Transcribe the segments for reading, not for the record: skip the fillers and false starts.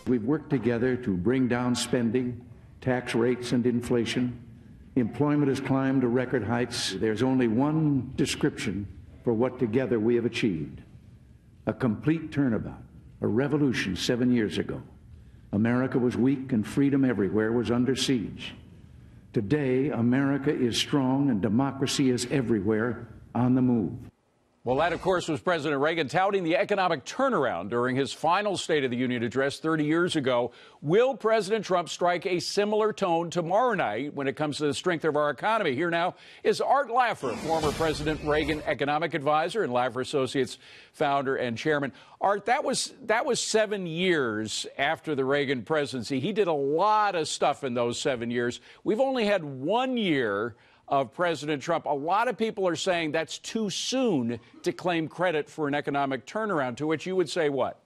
We've worked together to bring down spending, tax rates, and inflation. Employment has climbed to record heights. There's only one description for what together we have achieved: a complete turnabout, a revolution 7 years ago. America was weak and freedom everywhere was under siege. Today, America is strong and democracy is everywhere on the move. Well, that, of course, was President Reagan touting the economic turnaround during his final State of the Union address 30 years ago. Will President Trump strike a similar tone tomorrow night when it comes to the strength of our economy? Here now is Art Laffer, former President Reagan economic advisor and Laffer Associates founder and chairman. Art, that was 7 years after the Reagan presidency. He did a lot of stuff in those 7 years. We've only had 1 year of President Trump. A lot of people are saying that's too soon to claim credit for an economic turnaround, to which you would say what?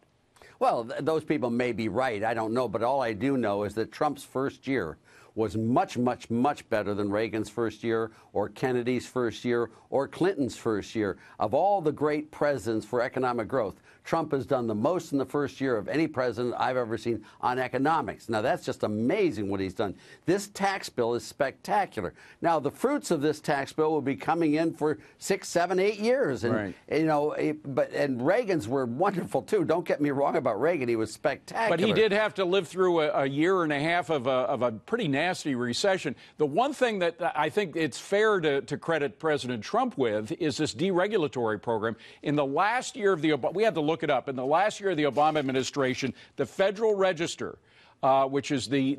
Well, those people may be right. I don't know. But all I do know is that Trump's first year was much, much, much better than Reagan's first year or Kennedy's first year or Clinton's first year. Of all the great presidents for economic growth, Trump has done the most in the first year of any president I've ever seen on economics. Now, that's just amazing what he's done. This tax bill is spectacular. Now, the fruits of this tax bill will be coming in for 6, 7, 8 years. And, right. You know, and Reagan's were wonderful, too. Don't get me wrong about Reagan. He was spectacular. But he did have to live through a year and a half of a pretty nasty recession. The one thing that I think it's fair to credit President Trump with is this deregulatory program. In the last year of we had to look it up. In the last year of the Obama administration, the Federal Register, which is the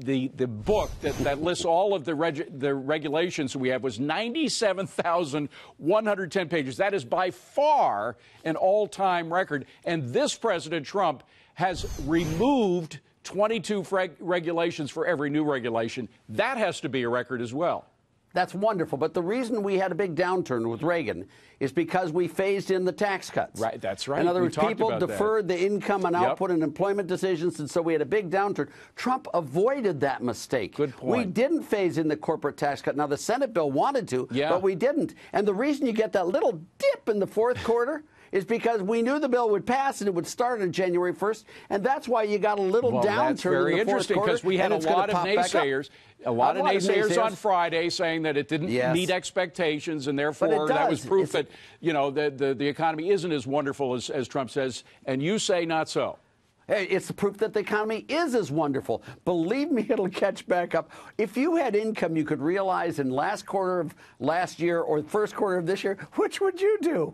book that lists all of the regulations we have, was 97,110 pages. That is by far an all-time record. And this President Trump has removed 22 regulations for every new regulation. That has to be a record as well. That's wonderful. But the reason we had a big downturn with Reagan is because we phased in the tax cuts. Right, that's right. In other words, people deferred the income and output and employment decisions, and so we had a big downturn. Trump avoided that mistake. Good point. We didn't phase in the corporate tax cut. Now, the Senate bill wanted to, but we didn't. And the reason you get that little dip in the fourth quarter is because we knew the bill would pass and it would start on January 1st, and that's why you got a little downturn that's very in the fourth interesting, quarter. Because we had a lot of naysayers. A lot of naysayers on Friday saying that it didn't meet expectations, and therefore that was proof that, you know, the economy isn't as wonderful as Trump says, and you say not so. Hey, it's the proof that the economy is as wonderful. Believe me, it'll catch back up. If you had income you could realize in last quarter of last year or the first quarter of this year, which would you do?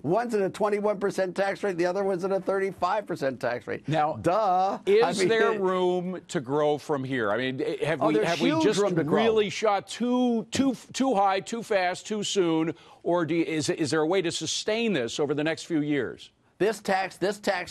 One's at a 21% tax rate, the other one's at a 35% tax rate. Now, is there room to grow from here? I mean, have we just really shot too high, too fast, too soon, or is there a way to sustain this over the next few years? This tax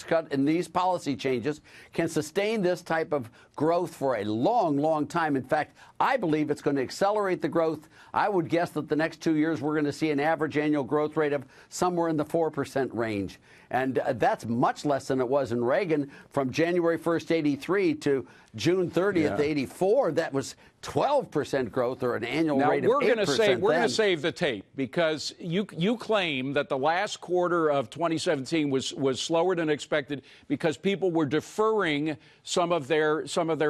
cut and these policy changes can sustain this type of growth for a long, long time. In fact, I believe it's going to accelerate the growth. I would guess that the next 2 years we're going to see an average annual growth rate of somewhere in the 4% range. And that's much less than it was in Reagan. From January 1st, 83 to June 30th, 84, that was 12% growth, or an annual rate of 8%. We're going to save the tape, because you claim that the last quarter of 2017 was slower than expected because people were deferring some of their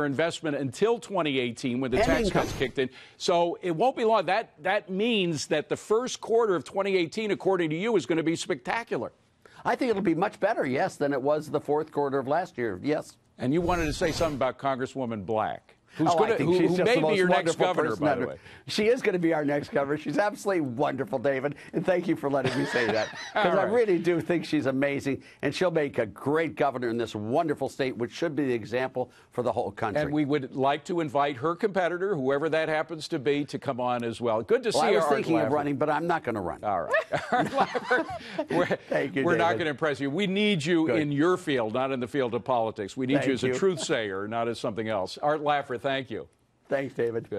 investment until 2018 when the tax cuts kicked in. So it won't be long. That means that the first quarter of 2018, according to you, is going to be spectacular. I think it'll be much better, yes, than it was the fourth quarter of last year, yes. And you wanted to say something about Congresswoman Black, who may be your next governor, by the way. She is going to be our next governor. She's absolutely wonderful, David, and thank you for letting me say that, because I really do think she's amazing, and she'll make a great governor in this wonderful state, which should be the example for the whole country. And we would like to invite her competitor, whoever that happens to be, to come on as well. Good to see you, I was Art thinking Laffer. of running, but I'm not going to run. All right. Art Laffer, we're not going to impress you. We need you in your field, not in the field of politics. We need you as a truth sayer, not as something else. Art Laffer, thank you. Thanks, David. Good.